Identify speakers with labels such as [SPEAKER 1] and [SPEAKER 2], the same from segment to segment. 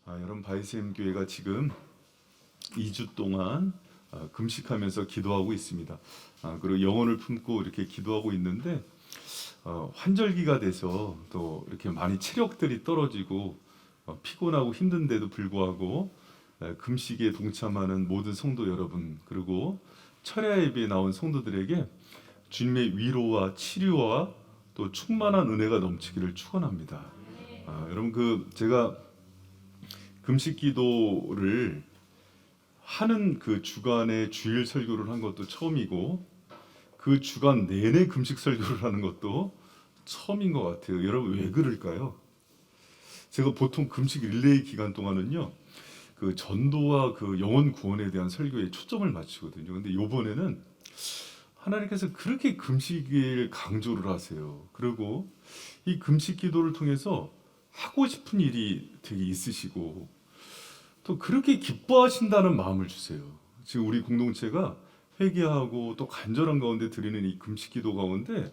[SPEAKER 1] 여러분 바이샘 교회가 지금 2주 동안 금식하면서 기도하고 있습니다. 그리고 영혼을 품고 이렇게 기도하고 있는데 환절기가 돼서 또 이렇게 많이 체력들이 떨어지고 피곤하고 힘든데도 불구하고 금식에 동참하는 모든 성도 여러분, 그리고 철야 예배에 나온 성도들에게 주님의 위로와 치료와 또 충만한 은혜가 넘치기를 축원합니다. 여러분 제가 금식 기도를 하는 그 주간에 주일 설교를 한 것도 처음이고 그 주간 내내 금식 설교를 하는 것도 처음인 것 같아요. 여러분 왜 그럴까요? 제가 보통 금식 릴레이 기간 동안은요, 그 전도와 그 영혼 구원에 대한 설교에 초점을 맞추거든요. 근데 이번에는 하나님께서 그렇게 금식을 강조를 하세요. 그리고 이 금식 기도를 통해서 하고 싶은 일이 되게 있으시고 또 그렇게 기뻐하신다는 마음을 주세요. 지금 우리 공동체가 회개하고 또 간절한 가운데 드리는 이 금식 기도 가운데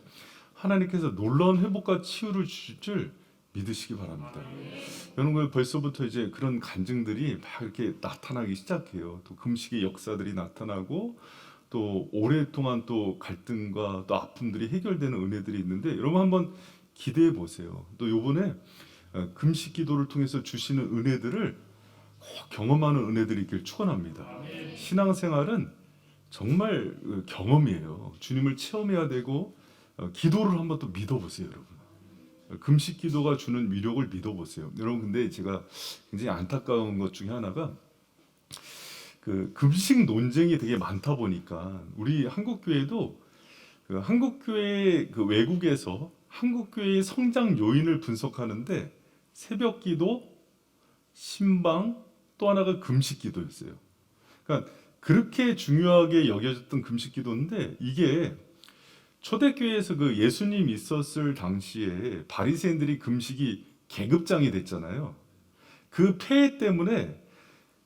[SPEAKER 1] 하나님께서 놀라운 회복과 치유를 주실 줄 믿으시기 바랍니다. 여러분 벌써부터 이제 그런 간증들이 막 이렇게 나타나기 시작해요. 또 금식의 역사들이 나타나고 또 오랫동안 또 갈등과 또 아픔들이 해결되는 은혜들이 있는데 여러분 한번 기대해 보세요. 또 요번에 금식 기도를 통해서 주시는 은혜들을 꼭 경험하는 은혜들이 있길 축원합니다. 신앙생활은 정말 경험이에요. 주님을 체험해야 되고 기도를 한번 또 믿어보세요, 여러분. 금식 기도가 주는 위력을 믿어보세요. 여러분 근데 제가 굉장히 안타까운 것 중에 하나가 그 금식 논쟁이 되게 많다 보니까 우리 한국 교회도 그 한국 교회 그 외국에서 한국 교회의 성장 요인을 분석하는데 새벽 기도, 신방, 또 하나가 금식 기도였어요. 그러니까 그렇게 중요하게 여겨졌던 금식 기도인데 이게 초대교회에서 그 예수님 있었을 당시에 바리새인들이 금식이 계급장이 됐잖아요. 그 폐해 때문에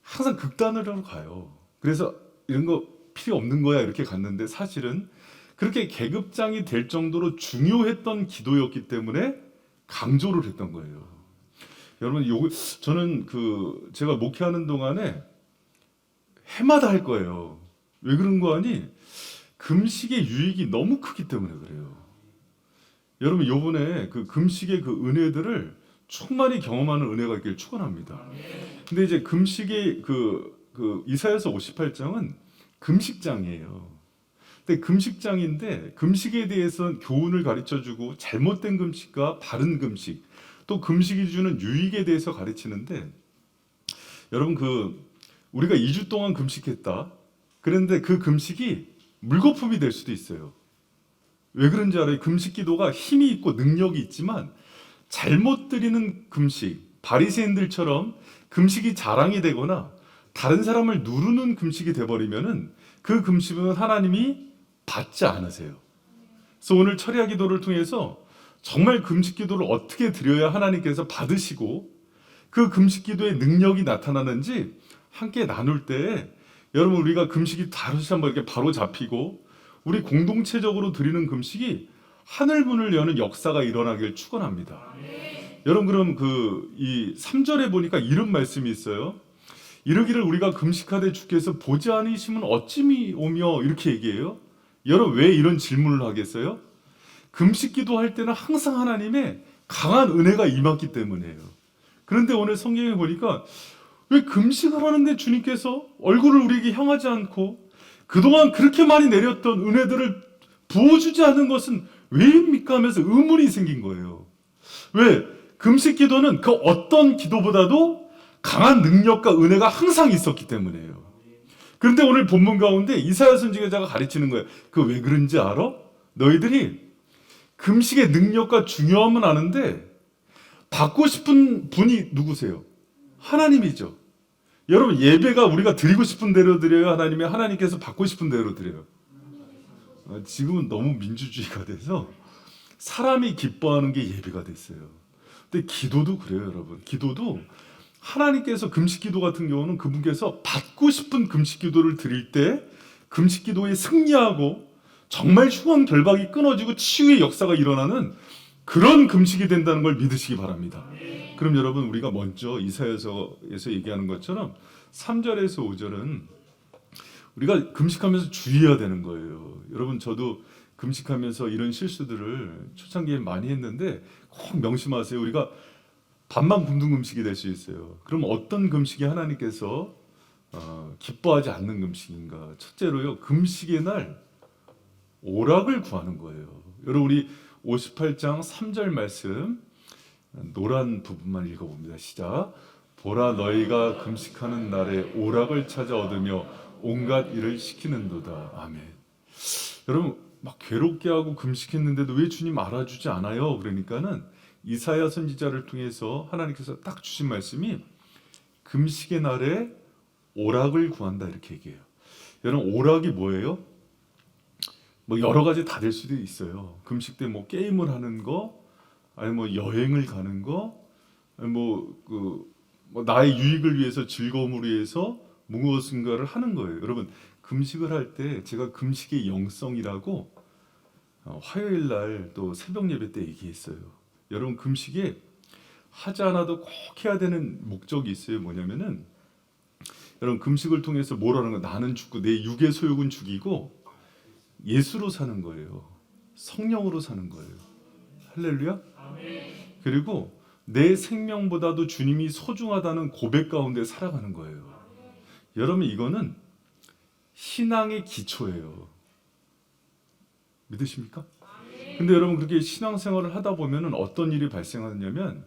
[SPEAKER 1] 항상 극단으로 가요. 그래서 이런 거 필요 없는 거야 이렇게 갔는데 사실은 그렇게 계급장이 될 정도로 중요했던 기도였기 때문에 강조를 했던 거예요. 여러분 저는 제가 목회하는 동안에 해마다 할 거예요. 왜 그런 거 아니? 금식의 유익이 너무 크기 때문에 그래요. 여러분 요번에 그 금식의 그 은혜들을 충만히 경험하는 은혜가 있길 축원합니다. 근데 이제 금식의 이사야서 58장은 금식장이에요. 근데 금식장인데 금식에 대해서는 교훈을 가르쳐주고 잘못된 금식과 바른 금식 또 금식이 주는 유익에 대해서 가르치는데 여러분 우리가 2주 동안 금식했다. 그런데 그 금식이 물거품이 될 수도 있어요. 왜 그런지 알아요? 금식 기도가 힘이 있고 능력이 있지만 잘못 드리는 금식, 바리새인들처럼 금식이 자랑이 되거나 다른 사람을 누르는 금식이 돼버리면은 그 금식은 하나님이 받지 않으세요. 그래서 오늘 철야 기도를 통해서 정말 금식 기도를 어떻게 드려야 하나님께서 받으시고 그 금식 기도의 능력이 나타나는지 함께 나눌 때 여러분 우리가 금식이 다시 한번 이렇게 바로 잡히고 우리 공동체적으로 드리는 금식이 하늘문을 여는 역사가 일어나길 축원합니다. 여러분 그럼 이 3절에 보니까 이런 말씀이 있어요. 이르기를 우리가 금식하되 주께서 보지 않으시면 어찌 오며 이렇게 얘기해요. 여러분 왜 이런 질문을 하겠어요? 금식 기도할 때는 항상 하나님의 강한 은혜가 임했기 때문이에요. 그런데 오늘 성경에 보니까 왜 금식을 하는데 주님께서 얼굴을 우리에게 향하지 않고 그동안 그렇게 많이 내렸던 은혜들을 부어주지 않은 것은 왜입니까? 하면서 의문이 생긴 거예요. 왜? 금식 기도는 그 어떤 기도보다도 강한 능력과 은혜가 항상 있었기 때문이에요. 그런데 오늘 본문 가운데 이사야 선지자가 가르치는 거예요. 왜 그런지 알아? 너희들이 금식의 능력과 중요함은 아는데 받고 싶은 분이 누구세요? 하나님이죠. 여러분 예배가 우리가 드리고 싶은 대로 드려요? 하나님께서 받고 싶은 대로 드려요? 지금은 너무 민주주의가 돼서 사람이 기뻐하는 게 예배가 됐어요. 근데 기도도 그래요, 여러분. 기도도 하나님께서 금식 기도 같은 경우는 그분께서 받고 싶은 금식 기도를 드릴 때 금식 기도에 승리하고 정말 흉한 결박이 끊어지고 치유의 역사가 일어나는 그런 금식이 된다는 걸 믿으시기 바랍니다. 그럼 여러분 우리가 먼저 이사야서에서 얘기하는 것처럼 3절에서 5절은 우리가 금식하면서 주의해야 되는 거예요. 여러분 저도 금식하면서 이런 실수들을 초창기에 많이 했는데 꼭 명심하세요. 우리가 밥만 굶는 금식이 될 수 있어요. 그럼 어떤 금식이 하나님께서 기뻐하지 않는 금식인가? 첫째로요, 금식의 날 오락을 구하는 거예요. 여러분 우리 58장 3절 말씀 노란 부분만 읽어봅니다. 시작. 보라 너희가 금식하는 날에 오락을 찾아 얻으며 온갖 일을 시키는도다. 아멘. 여러분 막 괴롭게 하고 금식했는데도 왜 주님 알아주지 않아요? 그러니까는 이사야 선지자를 통해서 하나님께서 딱 주신 말씀이 금식의 날에 오락을 구한다 이렇게 얘기해요. 여러분 오락이 뭐예요? 뭐 여러 가지 다 될 수도 있어요. 금식 때 뭐 게임을 하는 거, 아니 뭐 여행을 가는 거, 아니 뭐 나의 유익을 위해서 즐거움을 위해서 무엇인가를 하는 거예요. 여러분 금식을 할 때 제가 금식의 영성이라고 화요일 날 또 새벽 예배 때 얘기했어요. 여러분 금식에 하지 않아도 꼭 해야 되는 목적이 있어요. 뭐냐면은 여러분 금식을 통해서 뭘 하는 거? 나는 죽고 내 육의 소욕은 죽이고 예수로 사는 거예요. 성령으로 사는 거예요. 할렐루야. 그리고 내 생명보다도 주님이 소중하다는 고백 가운데 살아가는 거예요. 여러분 이거는 신앙의 기초예요. 믿으십니까? 근데 여러분 그렇게 신앙생활을 하다 보면은 어떤 일이 발생하냐면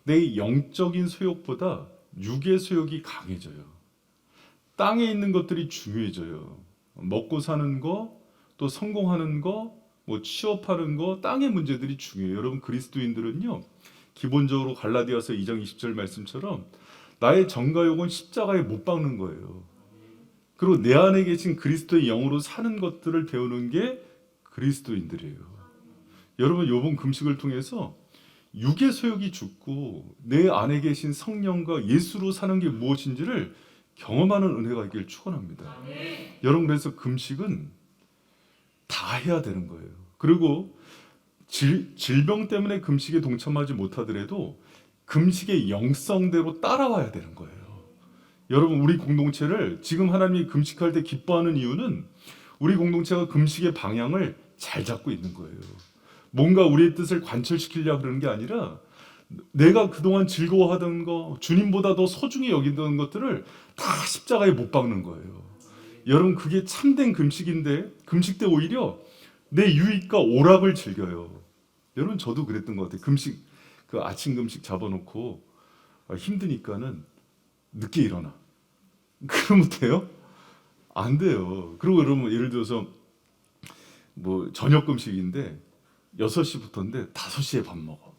[SPEAKER 1] 내 영적인 소욕보다 육의 소욕이 강해져요. 땅에 있는 것들이 중요해져요. 먹고 사는 거, 또 성공하는 거, 뭐 취업하는 거, 땅의 문제들이 중요해요. 여러분 그리스도인들은요, 기본적으로 갈라디아서 2장 20절 말씀처럼 나의 정가욕은 십자가에 못 박는 거예요. 그리고 내 안에 계신 그리스도의 영으로 사는 것들을 배우는 게 그리스도인들이에요. 여러분 이번 금식을 통해서 육의 소욕이 죽고 내 안에 계신 성령과 예수로 사는 게 무엇인지를 경험하는 은혜가 있길 축원합니다. 여러분 그래서 금식은 다 해야 되는 거예요. 그리고 질병 때문에 금식에 동참하지 못하더라도 금식의 영성대로 따라와야 되는 거예요. 여러분 우리 공동체를 지금 하나님이 금식할 때 기뻐하는 이유는 우리 공동체가 금식의 방향을 잘 잡고 있는 거예요. 뭔가 우리의 뜻을 관철시키려고 그러는 게 아니라 내가 그동안 즐거워하던 거, 주님보다 더 소중히 여기던 것들을 다 십자가에 못 박는 거예요. 여러분 그게 참된 금식인데 금식 때 오히려 내 유익과 오락을 즐겨요. 여러분 저도 그랬던 것 같아요. 금식 그 아침 금식 잡아놓고 힘드니까는 늦게 일어나. 그러면 돼요? 안 돼요. 그리고 여러분 예를 들어서 뭐 저녁 금식인데 6시부터인데 5시에 밥 먹어.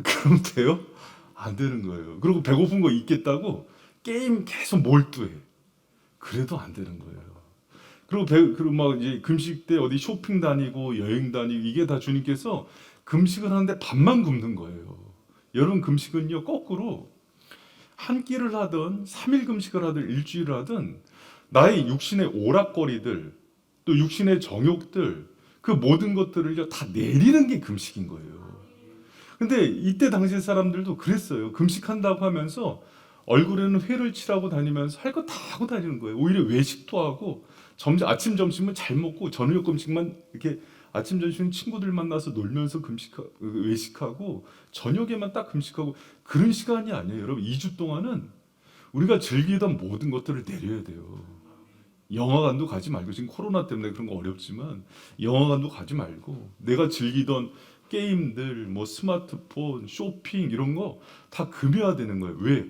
[SPEAKER 1] 그러면 돼요? 안 되는 거예요. 그리고 배고픈 거 있겠다고 게임 계속 몰두해. 그래도 안 되는 거예요. 그리고 막 이제 금식 때 어디 쇼핑 다니고 여행 다니고 이게 다 주님께서 금식을 하는데 밥만 굶는 거예요. 여러분 금식은요 거꾸로 한 끼를 하든 3일 금식을 하든 일주일을 하든 나의 육신의 오락거리들 또 육신의 정욕들 그 모든 것들을 다 내리는 게 금식인 거예요. 근데 이때 당시 사람들도 그랬어요. 금식한다고 하면서 얼굴에는 회를 칠하고 다니면서 할 거 다 하고 다니는 거예요. 오히려 외식도 하고 아침 점심은 잘 먹고 저녁 금식만 이렇게 아침 점심은 친구들 만나서 놀면서 외식하고 저녁에만 딱 금식하고 그런 시간이 아니에요. 여러분 2주 동안은 우리가 즐기던 모든 것들을 내려야 돼요. 영화관도 가지 말고 지금 코로나 때문에 그런 거 어렵지만 영화관도 가지 말고 내가 즐기던 게임들 뭐 스마트폰 쇼핑 이런 거 다 금해야 되는 거예요. 왜?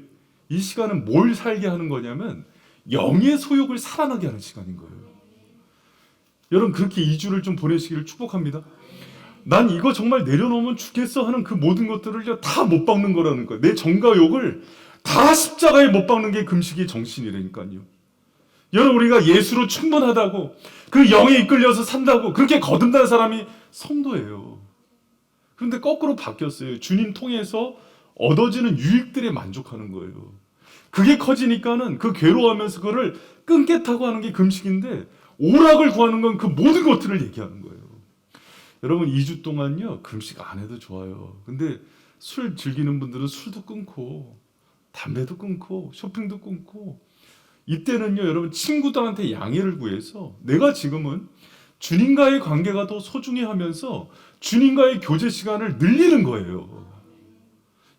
[SPEAKER 1] 이 시간은 뭘 살게 하는 거냐면 영의 소욕을 살아나게 하는 시간인 거예요. 여러분 그렇게 2주를 좀 보내시기를 축복합니다. 난 이거 정말 내려놓으면 죽겠어 하는 그 모든 것들을 다 못 박는 거라는 거예요. 내 정가욕을 다 십자가에 못 박는 게 금식의 정신이라니까요. 여러분 우리가 예수로 충분하다고 그 영에 이끌려서 산다고 그렇게 거듭난 사람이 성도예요. 그런데 거꾸로 바뀌었어요. 주님 통해서 얻어지는 유익들에 만족하는 거예요. 그게 커지니까는 그 괴로워하면서 그거를 끊겠다고 하는 게 금식인데 오락을 구하는 건 그 모든 것들을 얘기하는 거예요. 여러분 2주 동안요 금식 안 해도 좋아요. 근데 술 즐기는 분들은 술도 끊고 담배도 끊고 쇼핑도 끊고 이때는요 여러분 친구들한테 양해를 구해서 내가 지금은 주님과의 관계가 더 소중해 하면서 주님과의 교제 시간을 늘리는 거예요.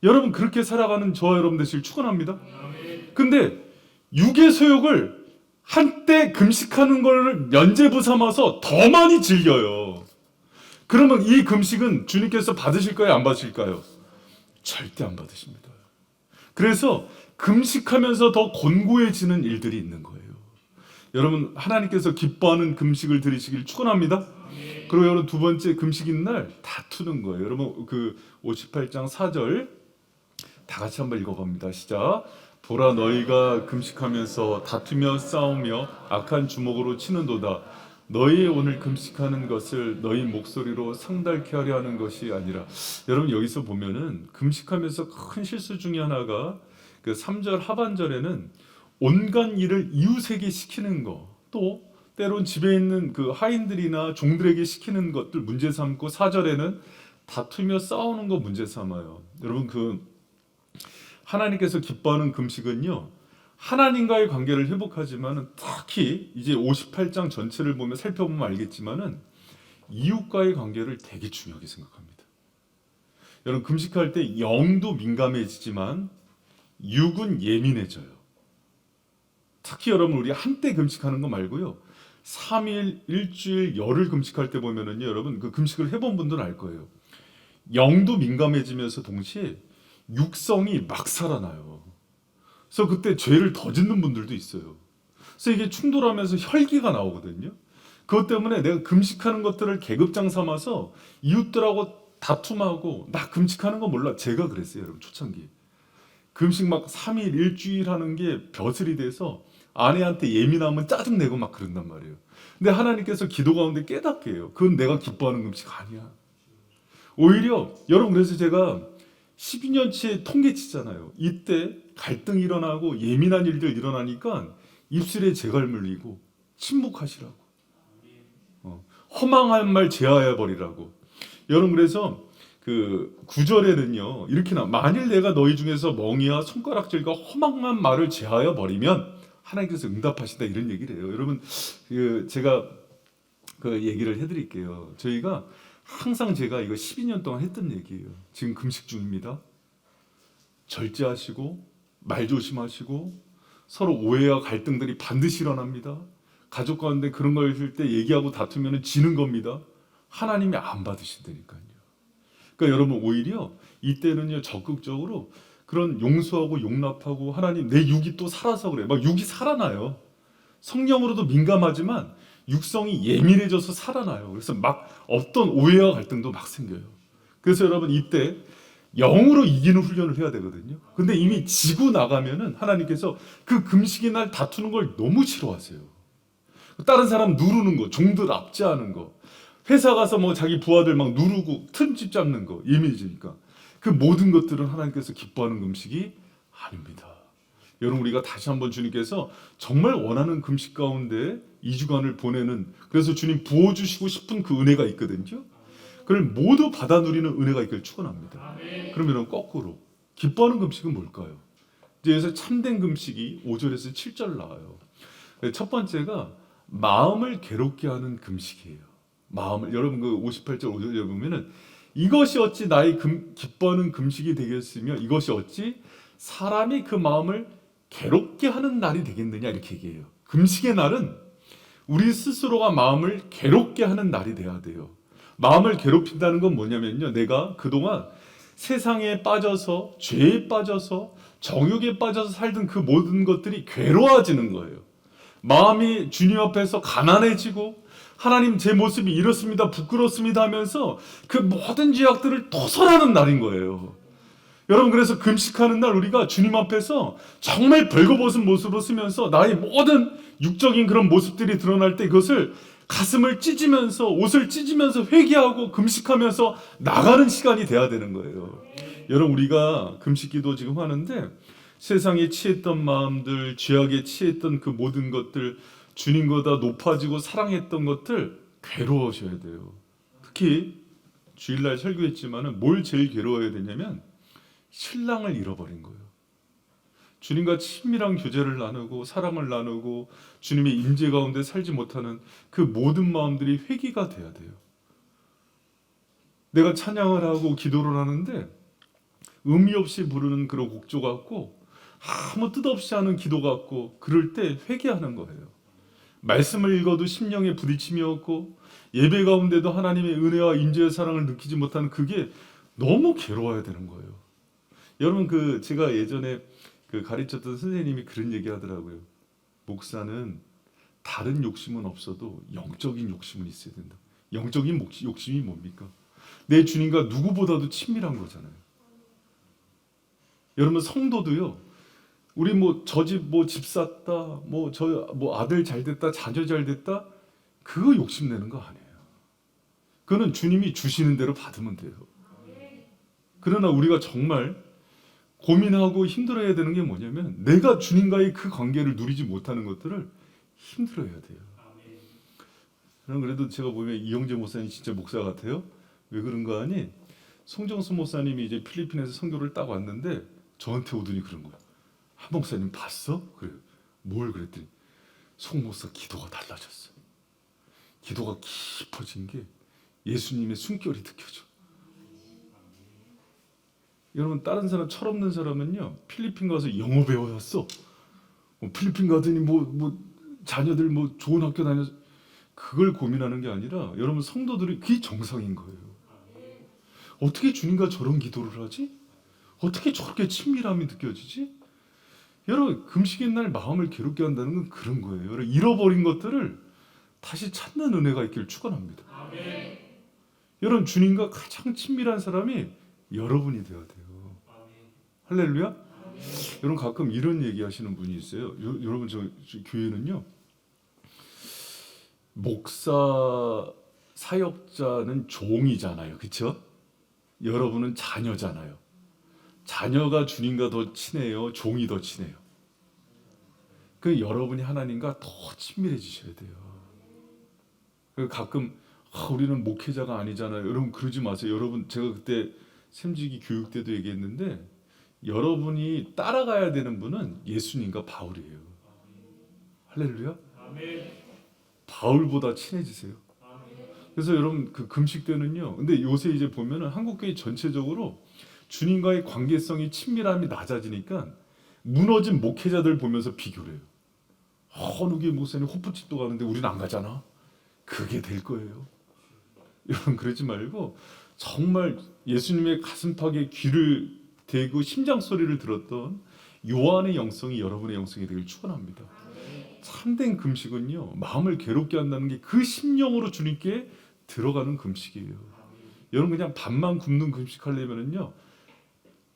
[SPEAKER 1] 여러분 그렇게 살아가는 저와 여러분 되시길 축원합니다. 근데 육의 소욕을 한때 금식하는 걸 면죄부 삼아서 더 많이 즐겨요. 그러면 이 금식은 주님께서 받으실까요? 안 받으실까요? 절대 안 받으십니다. 그래서 금식하면서 더 곤고해지는 일들이 있는 거예요. 여러분 하나님께서 기뻐하는 금식을 들으시길 축원합니다. 그리고 여러분 두 번째 금식인 날 다투는 거예요. 여러분 그 58장 4절 다 같이 한번 읽어봅니다. 시작. 보라 너희가 금식하면서 다투며 싸우며 악한 주먹으로 치는도다. 너희 오늘 금식하는 것을 너희 목소리로 상달케 하려 하는 것이 아니라. 여러분 여기서 보면은 금식하면서 큰 실수 중에 하나가 그 3절 하반절에는 온갖 일을 이웃에게 시키는 거, 또 때론 집에 있는 그 하인들이나 종들에게 시키는 것들 문제 삼고 4절에는 다투며 싸우는 거 문제 삼아요. 여러분 그 하나님께서 기뻐하는 금식은요 하나님과의 관계를 회복하지만은 특히 이제 58장 전체를 보면 살펴보면 알겠지만은 이웃과의 관계를 되게 중요하게 생각합니다. 여러분 금식할 때 영도 민감해지지만 육은 예민해져요. 특히 여러분 우리 한때 금식하는 거 말고요 3일, 일주일, 열흘 금식할 때 보면은요 여러분 그 금식을 해본 분들은 알 거예요. 영도 민감해지면서 동시에 육성이 막 살아나요. 그래서 그때 죄를 더 짓는 분들도 있어요. 그래서 이게 충돌하면서 혈기가 나오거든요. 그것 때문에 내가 금식하는 것들을 계급장 삼아서 이웃들하고 다툼하고 나 금식하는 거 몰라. 제가 그랬어요 여러분 초창기. 금식 막 3일 일주일 하는 게 벼슬이 돼서 아내한테 예민하면 짜증내고 막 그런단 말이에요. 근데 하나님께서 기도 가운데 깨닫게 해요. 그건 내가 기뻐하는 금식 아니야. 오히려 여러분 그래서 제가 12년치에 통계치잖아요. 이때 갈등이 일어나고 예민한 일들 일어나니까 입술에 재갈 물리고 침묵하시라고. 허망한 말 제하여 버리라고. 여러분 그래서 그 9절에는요 이렇게 만일 내가 너희 중에서 멍이와 손가락질과 허망한 말을 제하여 버리면 하나님께서 응답하신다 이런 얘기를 해요. 여러분 그 제가 그 얘기를 해드릴게요. 저희가 항상 제가 이거 12년 동안 했던 얘기예요. 지금 금식 중입니다. 절제하시고 말 조심하시고 서로 오해와 갈등들이 반드시 일어납니다. 가족 가운데 그런 거 있을 때 얘기하고 다투면 지는 겁니다. 하나님이 안 받으신다니까요. 그러니까 여러분 오히려 이때는요 적극적으로 그런 용서하고 용납하고 하나님 내 육이 또 살아서 그래. 막 육이 살아나요. 성령으로도 민감하지만 육성이 예민해져서 살아나요. 그래서 막 어떤 오해와 갈등도 막 생겨요. 그래서 여러분 이때 영으로 이기는 훈련을 해야 되거든요. 근데 이미 지고 나가면은 하나님께서 그 금식의 날 다투는 걸 너무 싫어하세요. 다른 사람 누르는 거, 종들 압제하는 거, 회사 가서 뭐 자기 부하들 막 누르고 틈집 잡는 거 예민해지니까 그 모든 것들은 하나님께서 기뻐하는 금식이 아닙니다. 여러분 우리가 다시 한번 주님께서 정말 원하는 금식 가운데 2주간을 보내는 그래서 주님 부어주시고 싶은 그 은혜가 있거든요. 그걸 모두 받아 누리는 은혜가 있길 축원합니다. 그러면 거꾸로 기뻐하는 금식은 뭘까요? 이제 여기서 참된 금식이 5절에서 7절 나와요. 첫 번째가 마음을 괴롭게 하는 금식이에요. 마음을 여러분 그 58절 5절에 보면은 이것이 어찌 나의 기뻐하는 금식이 되겠으며 이것이 어찌 사람이 그 마음을 괴롭게 하는 날이 되겠느냐 이렇게 얘기해요. 금식의 날은 우리 스스로가 마음을 괴롭게 하는 날이 돼야 돼요. 마음을 괴롭힌다는 건 뭐냐면요. 내가 그동안 세상에 빠져서 죄에 빠져서 정욕에 빠져서 살던 그 모든 것들이 괴로워지는 거예요. 마음이 주님 앞에서 가난해지고 하나님 제 모습이 이렇습니다 부끄럽습니다 하면서 그 모든 죄악들을 토설하는 날인 거예요. 여러분 그래서 금식하는 날 우리가 주님 앞에서 정말 벌거벗은 모습으로 쓰면서 나의 모든 육적인 그런 모습들이 드러날 때 그것을 가슴을 찢으면서 옷을 찢으면서 회개하고 금식하면서 나가는 시간이 돼야 되는 거예요. 여러분 우리가 금식기도 지금 하는데 세상에 취했던 마음들, 죄악에 취했던 그 모든 것들, 주님보다 높아지고 사랑했던 것들 괴로우셔야 돼요. 특히 주일날 설교했지만은 뭘 제일 괴로워해야 되냐면 신랑을 잃어버린 거예요. 주님과 친밀한 교제를 나누고 사랑을 나누고 주님의 임재 가운데 살지 못하는 그 모든 마음들이 회개가 돼야 돼요. 내가 찬양을 하고 기도를 하는데 의미 없이 부르는 그런 곡조 같고 아무 뜻 없이 하는 기도 같고 그럴 때 회개하는 거예요. 말씀을 읽어도 심령에 부딪힘이 없고 예배 가운데도 하나님의 은혜와 임재의 사랑을 느끼지 못하는 그게 너무 괴로워야 되는 거예요. 여러분 제가 예전에 가르쳤던 선생님이 그런 얘기 하더라고요. 목사는 다른 욕심은 없어도 영적인 욕심은 있어야 된다. 영적인 욕심이 뭡니까? 내 주님과 누구보다도 친밀한 거잖아요. 여러분 성도도요. 우리 저 집 집 샀다, 아들 잘 됐다, 자녀 잘 됐다, 그거 욕심내는 거 아니에요. 그거는 주님이 주시는 대로 받으면 돼요. 그러나 우리가 정말 고민하고 힘들어야 되는 게 뭐냐면 내가 주님과의 그 관계를 누리지 못하는 것들을 힘들어야 돼요. 그래도 제가 보면 이영재 목사님 진짜 목사 같아요. 왜 그런가 하니 송정수 목사님이 이제 필리핀에서 선교를 딱 왔는데 저한테 오더니 그런 거예요. 한 목사님 봤어? 그래요. 뭘 그랬더니 송 목사 기도가 달라졌어. 기도가 깊어진 게 예수님의 숨결이 느껴져. 여러분 다른 사람 철없는 사람은요 필리핀 가서 영어 배워왔어. 필리핀 가더니 자녀들 좋은 학교 다녀서 그걸 고민하는 게 아니라 여러분 성도들이 그게 정상인 거예요. 어떻게 주님과 저런 기도를 하지? 어떻게 저렇게 친밀함이 느껴지지? 여러분 금식의 날 마음을 괴롭게 한다는 건 그런 거예요. 여러분 잃어버린 것들을 다시 찾는 은혜가 있기를 축원합니다. 여러분 주님과 가장 친밀한 사람이 여러분이 되어야 돼요. 할렐루야. 여러분 가끔 이런 얘기 하시는 분이 있어요. 여러분 저 교회는요 목사 사역자는 종이잖아요. 그렇죠? 여러분은 자녀잖아요. 자녀가 주님과 더 친해요? 종이 더 친해요? 그 여러분이 하나님과 더 친밀해지셔야 돼요. 가끔 우리는 목회자가 아니잖아요. 여러분 그러지 마세요. 여러분 제가 그때 샘지기 교육 때도 얘기했는데 여러분이 따라가야 되는 분은 예수님과 바울이에요. 할렐루야. 바울보다 친해지세요. 그래서 여러분 금식 때는요. 근데 요새 이제 보면은 한국교회 전체적으로 주님과의 관계성이 친밀함이 낮아지니까 무너진 목회자들 보면서 비교를 해요. 어느 교회 목사님 호프집도 가는데 우리는 안 가잖아. 그게 될 거예요. 여러분 그러지 말고 정말 예수님의 가슴팍에 귀를 대고 심장 소리를 들었던 요한의 영성이 여러분의 영성이 되길 축원합니다. 참된 금식은요 마음을 괴롭게 한다는 게 그 심령으로 주님께 들어가는 금식이에요. 여러분 그냥 밥만 굶는 금식하려면은요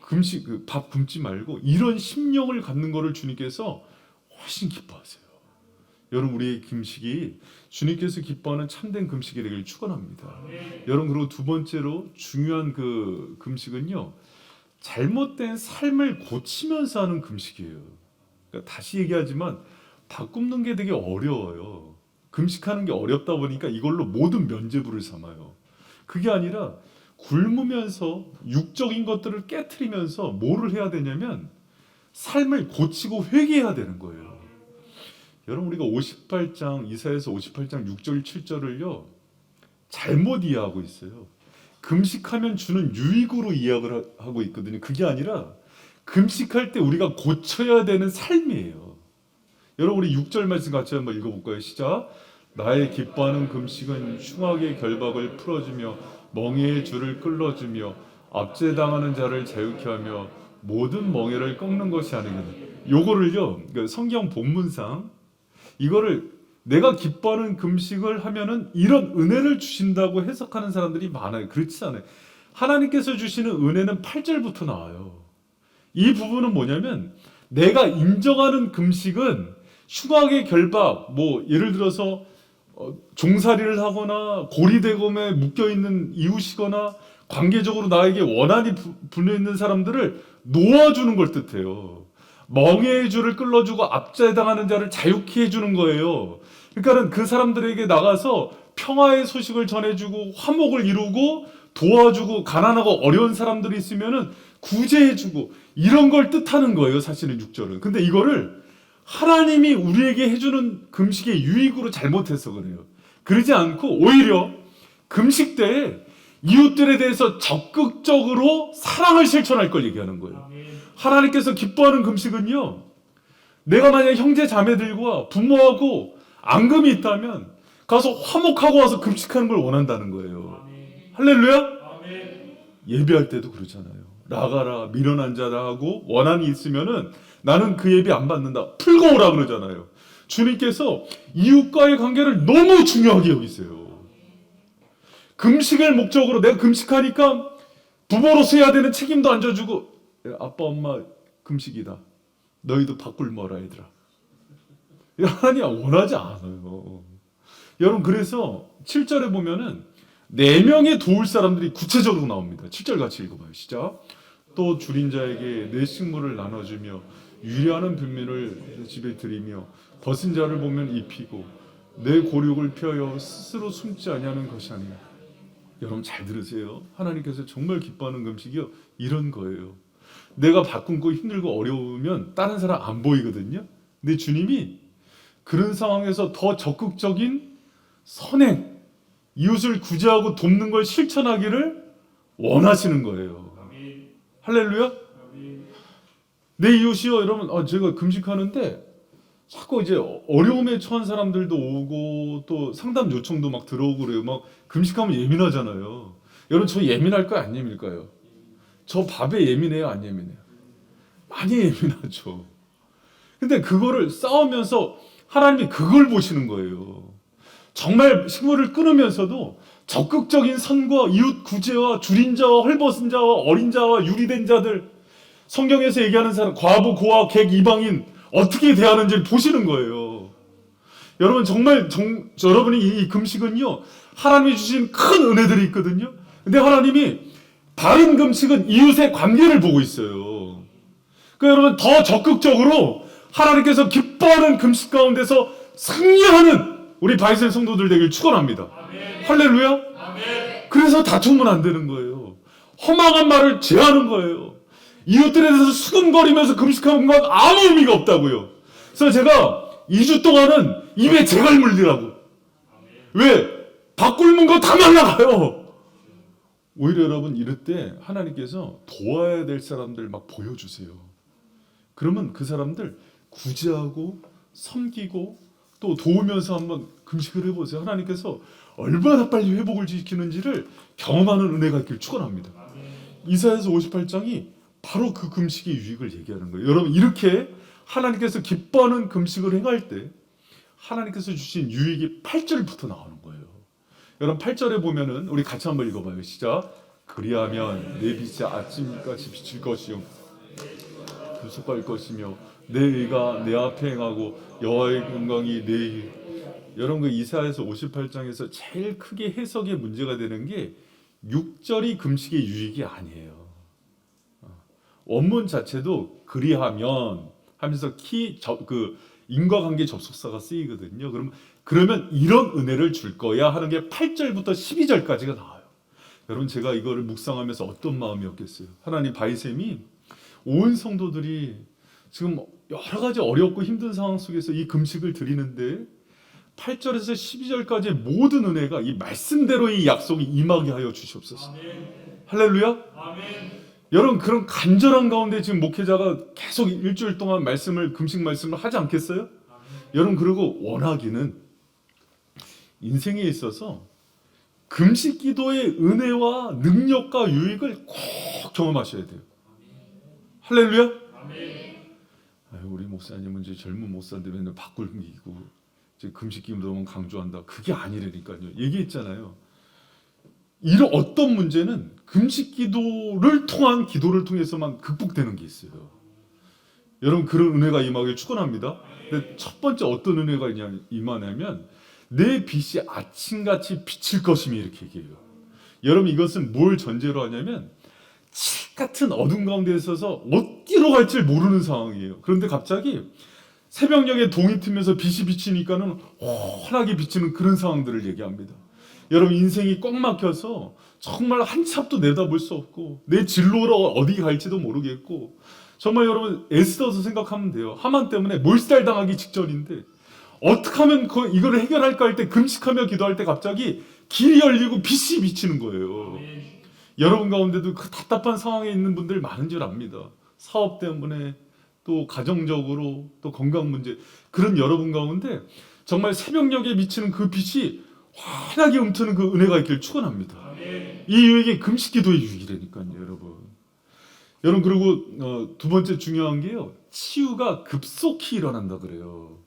[SPEAKER 1] 금식 밥 굶지 말고 이런 심령을 갖는 거를 주님께서 훨씬 기뻐하세요. 여러분 우리의 금식이 주님께서 기뻐하는 참된 금식이 되길 축원합니다. 여러분 그리고 두 번째로 중요한 금식은요 잘못된 삶을 고치면서 하는 금식이에요. 그러니까 다시 얘기하지만 밥 굶는 게 되게 어려워요. 금식하는 게 어렵다 보니까 이걸로 모든 면죄부를 삼아요. 그게 아니라 굶으면서 육적인 것들을 깨트리면서 뭐를 해야 되냐면 삶을 고치고 회개해야 되는 거예요. 여러분 우리가 58장 이사야서 58장 6절 7절을요 잘못 이해하고 있어요. 금식하면 주는 유익으로 이해를 하고 있거든요. 그게 아니라 금식할 때 우리가 고쳐야 되는 삶이에요. 여러분 우리 6절 말씀 같이 한번 읽어볼까요? 시작. 나의 기뻐하는 금식은 흉악의 결박을 풀어주며 멍에의 줄을 끌어주며 압제당하는 자를 자유케 하며 모든 멍에를 꺾는 것이 아니겠느냐. 요거를요 성경 본문상 이거를 내가 기뻐하는 금식을 하면은 이런 은혜를 주신다고 해석하는 사람들이 많아요. 그렇지 않아요. 하나님께서 주시는 은혜는 8절부터 나와요. 이 부분은 뭐냐면 내가 인정하는 금식은 흉악의 결박, 예를 들어서 종살이를 하거나 고리대검에 묶여있는 이웃이거나 관계적으로 나에게 원한이 불려있는 사람들을 놓아주는 걸 뜻해요. 멍에의 줄을 끌어주고 압제당하는 자를 자유케 해주는 거예요. 그러니까는 그 사람들에게 나가서 평화의 소식을 전해주고 화목을 이루고 도와주고 가난하고 어려운 사람들이 있으면은 구제해주고 이런 걸 뜻하는 거예요. 사실은 6절은. 근데 이거를 하나님이 우리에게 해주는 금식의 유익으로 잘못해서 그래요. 그러지 않고 오히려 금식 때에 이웃들에 대해서 적극적으로 사랑을 실천할 걸 얘기하는 거예요. 하나님께서 기뻐하는 금식은요, 내가 만약 형제 자매들과 부모하고 앙금이 있다면 가서 화목하고 와서 금식하는 걸 원한다는 거예요. 할렐루야? 예배할 때도 그러잖아요. 나가라 미련한 자라 하고 원한이 있으면은 나는 그 예배 안 받는다. 풀고 오라 그러잖아요. 주님께서 이웃과의 관계를 너무 중요하게 여기세요. 금식을 목적으로 내가 금식하니까 부모로서 해야 되는 책임도 안 져주고, 아빠 엄마 금식이다. 너희도 밥 굶어라 얘들아. 하나님 원하지 않아요. 여러분, 그래서 7절에 보면은 4명의 도울 사람들이 구체적으로 나옵니다. 7절 같이 읽어봐요. 시작. 또 줄인 자에게 내 식물을 나눠주며 유리하는 빈민을 집에 들이며 벗은 자를 보면 입히고 내 고륙을 펴여 스스로 숨지 아니하는 것이 아니야. 여러분 잘 들으세요. 하나님께서 정말 기뻐하는 금식이요, 이런 거예요. 내가 밥 굶고 힘들고 어려우면 다른 사람 안 보이거든요. 근데 주님이 그런 상황에서 더 적극적인 선행, 이웃을 구제하고 돕는 걸 실천하기를 원하시는 거예요. 할렐루야? 내 이웃이요, 여러분, 제가 금식하는데 자꾸 이제 어려움에 처한 사람들도 오고 또 상담 요청도 막 들어오고 그래요. 막 금식하면 예민하잖아요. 여러분, 저 예민할까요, 안 예민할까요? 저 밥에 예민해요, 안 예민해요? 많이 예민하죠. 근데 그거를 싸우면서 하나님이 그걸 보시는 거예요. 정말 식물을 끊으면서도 적극적인 선과 이웃 구제와 줄인 자와 헐벗은 자와 어린 자와 유리된 자들, 성경에서 얘기하는 사람, 과부, 고아, 객, 이방인 어떻게 대하는지를 보시는 거예요. 여러분, 정말 여러분이 이 금식은요, 하나님이 주신 큰 은혜들이 있거든요. 근데 하나님이 바른 금식은 이웃의 관계를 보고 있어요. 그러니까 여러분, 더 적극적으로 하나님께서 기뻐하는 금식 가운데서 승리하는 우리 바이셀 성도들 되길 축원합니다. 할렐루야? 아멘. 그래서 다투면 안 되는 거예요. 험악한 말을 제하는 거예요. 이웃들에 대해서 수근거리면서 금식하는 건 아무 의미가 없다고요. 그래서 제가 2주 동안은 입에 재갈 물리라고. 왜? 밥 굶은 거 다 날라가요. 오히려 여러분, 이럴 때 하나님께서 도와야 될 사람들 막 보여주세요. 그러면 그 사람들 구제하고 섬기고 또 도우면서 한번 금식을 해보세요. 하나님께서 얼마나 빨리 회복을 지키는지를 경험하는 은혜가 있길 축원합니다. 이사야서 58장이 바로 그 금식의 유익을 얘기하는 거예요. 여러분, 이렇게 하나님께서 기뻐하는 금식을 행할 때 하나님께서 주신 유익이 8절부터 나오는 거예요. 여러분, 8절에 보면은 우리 같이 한번 읽어봐요. 시작. 그리하면 내 빛이 아침같이 비칠 것이요 구속할 것이며 내 의가 내 앞에 행하고 여호와의 영광이 내 일. 여러분, 그 이사야서 58장에서 제일 크게 해석의 문제가 되는 게 6절이 금식의 유익이 아니에요. 원문 자체도 그리하면 하면서 인과관계 접속사가 쓰이거든요. 그러면 이런 은혜를 줄 거야 하는 게 8절부터 12절까지가 나와요. 여러분, 제가 이거를 묵상하면서 어떤 마음이었겠어요? 하나님, 바이셈이 온 성도들이 지금 여러 가지 어렵고 힘든 상황 속에서 이 금식을 드리는데 8절에서 12절까지의 모든 은혜가 이 말씀대로 이 약속이 임하게 하여 주시옵소서. 아멘. 할렐루야. 아멘. 여러분, 그런 간절한 가운데 지금 목회자가 계속 일주일 동안 금식 말씀을 하지 않겠어요? 아멘. 여러분, 그리고 원하기는 인생에 있어서 금식 기도의 은혜와 능력과 유익을 꼭 경험하셔야 돼요. 할렐루야. 아멘. 우리 목사님은 이제 젊은 목사인데 맨날 밥 굶기고 금식 기도만 강조한다. 그게 아니라니까요. 얘기했잖아요. 이런 어떤 문제는 금식 기도를 통해서만 극복되는 게 있어요. 여러분, 그런 은혜가 임하길 축원합니다. 근데 첫 번째 어떤 은혜가 임하냐면 내 빛이 아침같이 비칠 것이며 이렇게 얘기해요. 여러분, 이것은 뭘 전제로 하냐면 칠 같은 어둠 가운데 있어서 어디로 갈지 모르는 상황이에요. 그런데 갑자기 새벽녘에 동이 트면서 빛이 비치니까는 환하게 비치는 그런 상황들을 얘기합니다. 여러분, 인생이 꽉 막혀서 정말 한참도 내다볼 수 없고 내 진로로 어디 갈지도 모르겠고 정말 여러분 애써서 생각하면 돼요. 하만 때문에 몰살당하기 직전인데 어떻게 하면 이걸 해결할까 할 때 금식하며 기도할 때 갑자기 길이 열리고 빛이 비치는 거예요. 여러분 가운데도 그 답답한 상황에 있는 분들 많은 줄 압니다. 사업 때문에 또 가정적으로 또 건강 문제 그런 여러분 가운데 정말 새벽녘에 비치는 그 빛이 환하게 움트는 그 은혜가 있길 축원합니다. 이 유익이 금식기도의 유익이라니까요, 여러분. 여러분 그리고 두 번째 중요한 게요, 치유가 급속히 일어난다 그래요.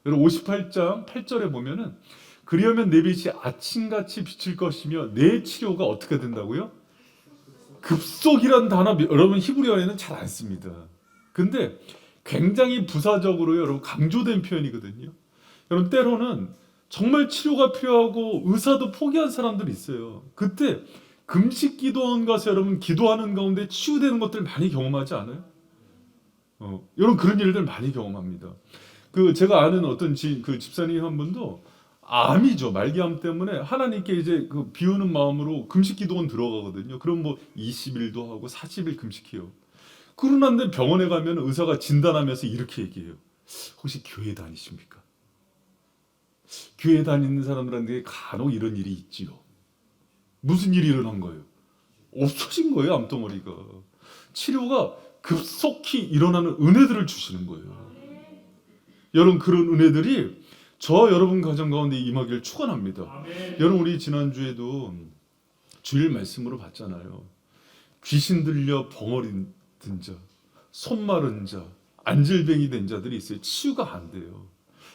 [SPEAKER 1] 여러분 58장 8절에 보면은 그리하면 내 빛이 아침같이 비칠 것이며 내 치료가 어떻게 된다고요? 급속이란 단어 여러분 히브리어에는 잘 안 씁니다. 근데 굉장히 부사적으로 여러분 강조된 표현이거든요. 여러분 때로는 정말 치료가 필요하고 의사도 포기한 사람들이 있어요. 그때 금식 기도원 가서 여러분 기도하는 가운데 치유되는 것들 많이 경험하지 않아요? 여러분 그런 일들 많이 경험합니다. 그 제가 아는 어떤 그 집사님 한 분도 암이죠. 말기암 때문에 하나님께 이제 그 비우는 마음으로 금식 기도원 들어가거든요. 그럼 뭐 20일도 하고 40일 금식해요. 그러는데 병원에 가면 의사가 진단하면서 이렇게 얘기해요. 혹시 교회 다니십니까? 교회 다니는 사람들한테 간혹 이런 일이 있지요. 무슨 일이 일어난 거예요? 없어진 거예요, 암덩어리가. 치료가 급속히 일어나는 은혜들을 주시는 거예요. 여러분 그런 은혜들이 저 여러분 가정 가운데 임하기를 축원합니다. 여러분 우리 지난주에도 주일 말씀으로 봤잖아요. 귀신 들려 벙어린 자, 손 마른 자, 안질뱅이 된 자들이 있어요. 치유가 안 돼요.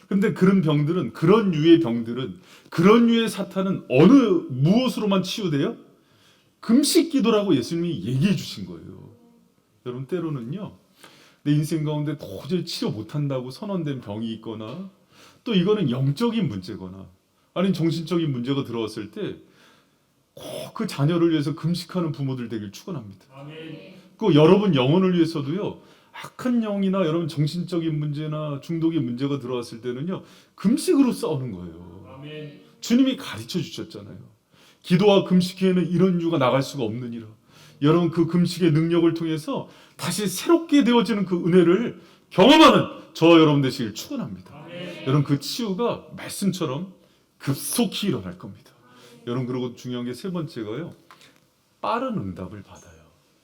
[SPEAKER 1] 근데 그런 병들은 그런 유의 병들은 그런 유의 사탄은 무엇으로만 치유돼요? 금식 기도라고 예수님이 얘기해 주신 거예요. 여러분 때로는요. 내 인생 가운데 도저히 치료 못한다고 선언된 병이 있거나 또 이거는 영적인 문제거나 아니면 정신적인 문제가 들어왔을 때 꼭 그 자녀를 위해서 금식하는 부모들 되길 축원합니다. 그 여러분 영혼을 위해서도요. 악한 영이나 여러분 정신적인 문제나 중독의 문제가 들어왔을 때는요. 금식으로 싸우는 거예요. 주님이 가르쳐 주셨잖아요. 기도와 금식에는 이런 유가 나갈 수가 없느니라. 여러분 그 금식의 능력을 통해서 다시 새롭게 되어지는 그 은혜를 경험하는 저 여러분 되시길 축원합니다. 여러분 그 치유가 말씀처럼 급속히 일어날 겁니다. 여러분 그리고 중요한 게 세 번째가요. 빠른 응답을 받아요.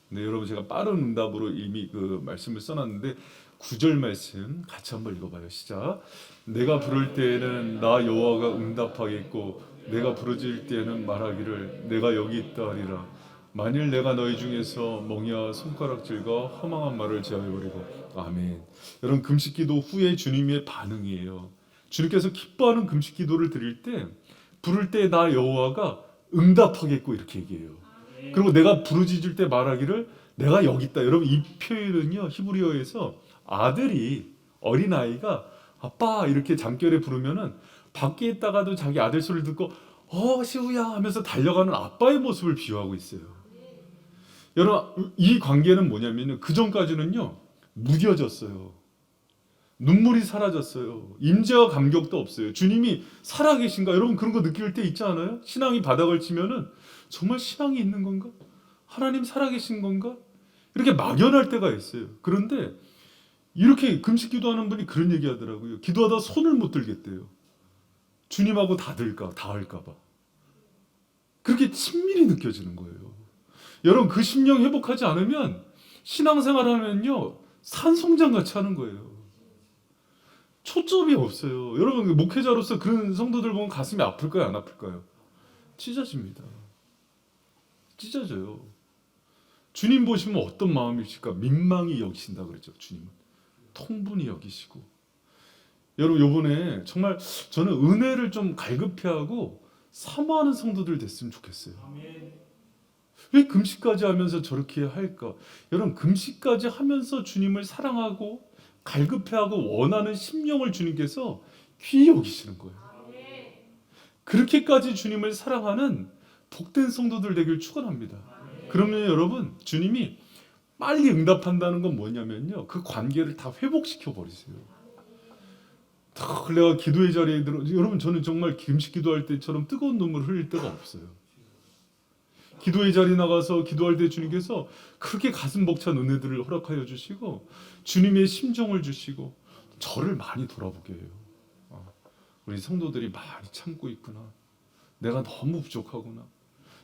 [SPEAKER 1] 네, 여러분 제가 빠른 응답으로 이미 그 말씀을 써놨는데 9절 말씀 같이 한번 읽어봐요. 시작. 내가 부를 때에는 나 여호와가 응답하겠고 내가 부르짖을 때에는 말하기를 내가 여기 있다 하리라. 만일 내가 너희 중에서 멍에와 손가락질과 허망한 말을 제어해버리고 아멘. 여러분 금식기도 후에 주님의 반응이에요. 주님께서 기뻐하는 금식기도를 드릴 때 부를 때 나 여호와가 응답하겠고 이렇게 얘기해요. 그리고 내가 부르짖을 때 말하기를 내가 여기 있다. 여러분 이 표현은요 히브리어에서 아들이 어린아이가 아빠 이렇게 잠결에 부르면은 밖에 있다가도 자기 아들 소리를 듣고 시우야 하면서 달려가는 아빠의 모습을 비유하고 있어요. 여러분 이 관계는 뭐냐면요 그 전까지는요 무뎌졌어요. 눈물이 사라졌어요. 임재와 감격도 없어요. 주님이 살아계신가? 여러분 그런 거 느낄 때 있지 않아요? 신앙이 바닥을 치면은 정말 신앙이 있는 건가? 하나님 살아계신 건가? 이렇게 막연할 때가 있어요. 그런데 이렇게 금식 기도하는 분이 그런 얘기 하더라고요. 기도하다 손을 못 들겠대요. 주님하고 다 할까 봐. 그렇게 친밀히 느껴지는 거예요. 여러분 그 심령 회복하지 않으면 신앙생활 하면요 산송장 같이 하는 거예요. 초점이 없어요. 여러분 목회자로서 그런 성도들 보면 가슴이 아플까요? 안 아플까요? 찢어집니다. 찢어져요. 주님 보시면 어떤 마음이실까? 민망히 여기신다 그랬죠. 주님은 통분히 여기시고. 여러분 요번에 정말 저는 은혜를 좀 갈급해하고 사모하는 성도들 됐으면 좋겠어요. 왜 금식까지 하면서 저렇게 할까? 여러분 금식까지 하면서 주님을 사랑하고 갈급해하고 원하는 심령을 주님께서 귀히 여기시는 거예요. 그렇게까지 주님을 사랑하는 복된 성도들 되길 축원합니다. 그러면 여러분 주님이 빨리 응답한다는 건 뭐냐면요 그 관계를 다 회복시켜 버리세요. 내가 기도의 자리에 여러분 저는 정말 금식 기도할 때처럼 뜨거운 눈물 흘릴 때가 없어요. 기도의 자리 나가서 기도할 때 주님께서 그렇게 가슴 벅찬 은혜들을 허락하여 주시고 주님의 심정을 주시고 저를 많이 돌아보게 해요. 우리 성도들이 많이 참고 있구나. 내가 너무 부족하구나.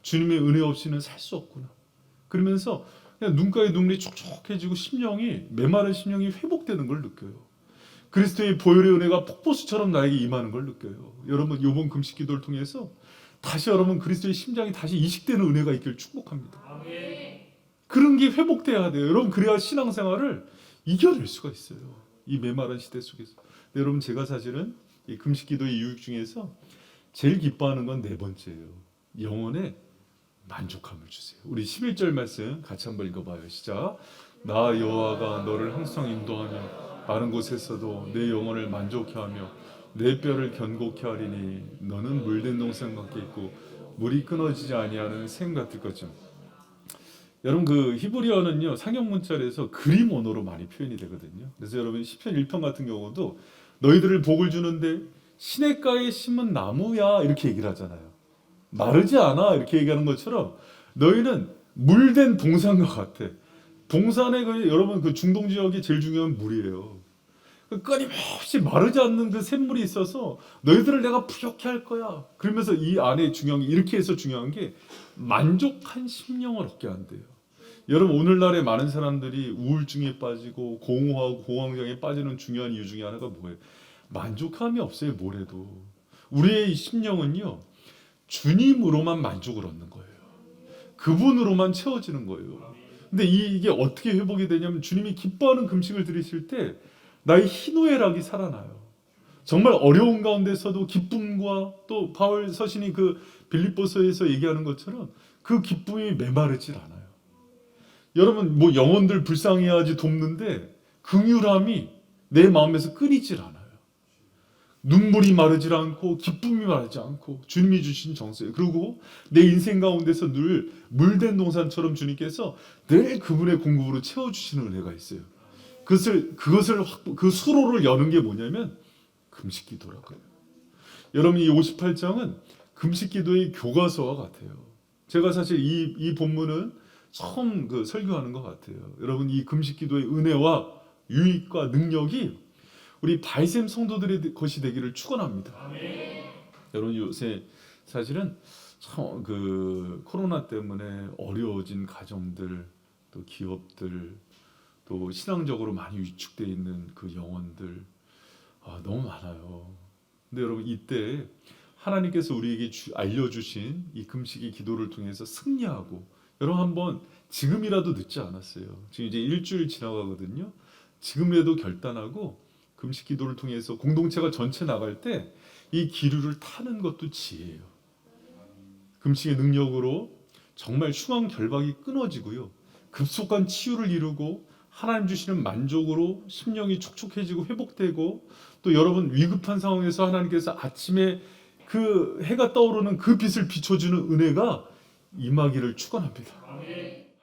[SPEAKER 1] 주님의 은혜 없이는 살 수 없구나. 그러면서 그냥 눈가에 눈물이 촉촉해지고 심령이 메마른 심령이 회복되는 걸 느껴요. 그리스도의 보혈의 은혜가 폭포수처럼 나에게 임하는 걸 느껴요. 여러분 이번 금식 기도를 통해서 다시 여러분 그리스도의 심장이 다시 이식되는 은혜가 있기를 축복합니다. 그런 게 회복돼야 돼요. 여러분 그래야 신앙생활을 이겨낼 수가 있어요. 이 메마른 시대 속에서. 근데 여러분 제가 사실은 이 금식 기도의 유익 중에서 제일 기뻐하는 건 네 번째예요. 영혼에 만족함을 주세요. 우리 11절 말씀 같이 한번 읽어봐요. 시작. 나 여호와가 너를 항상 인도하며 바른 곳에서도 내 영혼을 만족해 하며 내 뼈를 견고케 하리니 너는 물된 동산 같게 있고 물이 끊어지지 아니하는 샘 같을 것임. 여러분 그 히브리어는요 상형 문자에서 그림 언어로 많이 표현이 되거든요. 그래서 여러분 시편 1편 같은 경우도 너희들을 복을 주는데 시냇가에 심은 나무야 이렇게 얘기를 하잖아요. 마르지 않아 이렇게 얘기하는 것처럼 너희는 물된 동산과 같아. 동산에 여러분 그 중동 지역이 제일 중요한 물이에요. 끊임없이 마르지 않는 그 샘물이 있어서 너희들을 내가 부욕케 할 거야. 그러면서 이 안에 중요한 게 이렇게 해서 중요한 게 만족한 심령을 얻게 한대요. 여러분 오늘날에 많은 사람들이 우울증에 빠지고 공허하고 공황장애에 빠지는 중요한 이유 중에 하나가 뭐예요? 만족함이 없어요. 뭐래도 우리의 심령은요 주님으로만 만족을 얻는 거예요. 그분으로만 채워지는 거예요. 근데 이게 어떻게 회복이 되냐면 주님이 기뻐하는 금식을 드리실 때 나의 희노애락이 살아나요. 정말 어려운 가운데서도 기쁨과 또 바울 서신이 그 빌립보서에서 얘기하는 것처럼 그 기쁨이 메마르질 않아요. 여러분 뭐 영혼들 불쌍해야지 돕는데 긍휼함이 내 마음에서 끊이질 않아요. 눈물이 마르질 않고 기쁨이 마르지 않고 주님이 주신 정서예요. 그리고 내 인생 가운데서 늘 물된 동산처럼 주님께서 늘 그분의 공급으로 채워주시는 은혜가 있어요. 그 수로를 여는 게 뭐냐면 금식 기도라고요. 여러분 이 58장은 금식 기도의 교과서와 같아요. 제가 사실 이 본문은 처음 설교하는 것 같아요. 여러분 이 금식 기도의 은혜와 유익과 능력이 우리 바이샘 성도들의 것이 되기를 축원합니다. 여러분 요새 사실은 참 코로나 때문에 어려워진 가정들 또 기업들 또 신앙적으로 많이 위축되어 있는 그 영혼들 너무 많아요. 근데 여러분 이때 하나님께서 우리에게 알려주신 이 금식의 기도를 통해서 승리하고 여러분 한번 지금이라도 늦지 않았어요. 지금 이제 일주일 지나가거든요. 지금이라도 결단하고 금식 기도를 통해서 공동체가 전체 나갈 때 이 기류를 타는 것도 지혜예요. 금식의 능력으로 정말 흉한 결박이 끊어지고요. 급속한 치유를 이루고 하나님 주시는 만족으로 심령이 촉촉해지고 회복되고 또 여러분 위급한 상황에서 하나님께서 아침에 그 해가 떠오르는 그 빛을 비춰주는 은혜가 임하기를 축원합니다.